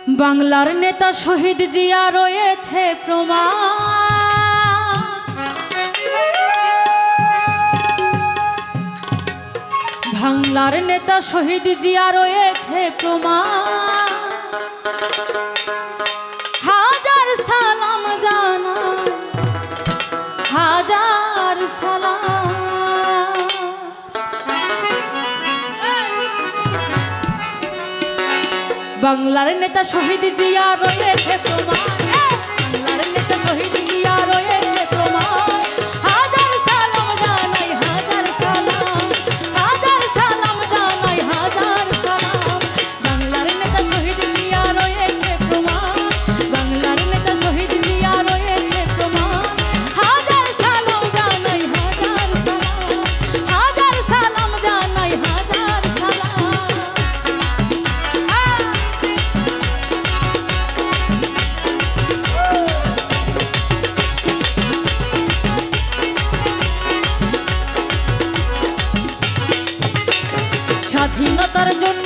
বাংলার নেতা শহীদ জিয়া রয়েছে প্রমাণ, বাংলার নেতা শহীদ জিয়া রয়েছে প্রমাণ। হাজার সালাম জানাই, হাজার সালাম। বাংলার নেতা শহীদ জিয়া রয়েছে প্রমাণ, বাংলার নেতা শহীদ জিয়া রয়েছে প্রমাণ। হাজার সালাম জানাই, হাজার সালাম, হাজার সালাম জানাই, হাজার সালাম। বাংলার নেতা শহীদ জিয়া রয়েছে প্রমাণ, বাংলার নেতা শহীদ জিয়া রয়েছে প্রমাণ। হাজার সালাম জানাই, হাজার সালাম, হাজার সালাম জানাই, হাজার সালাম। স্বাধীনতার জন্য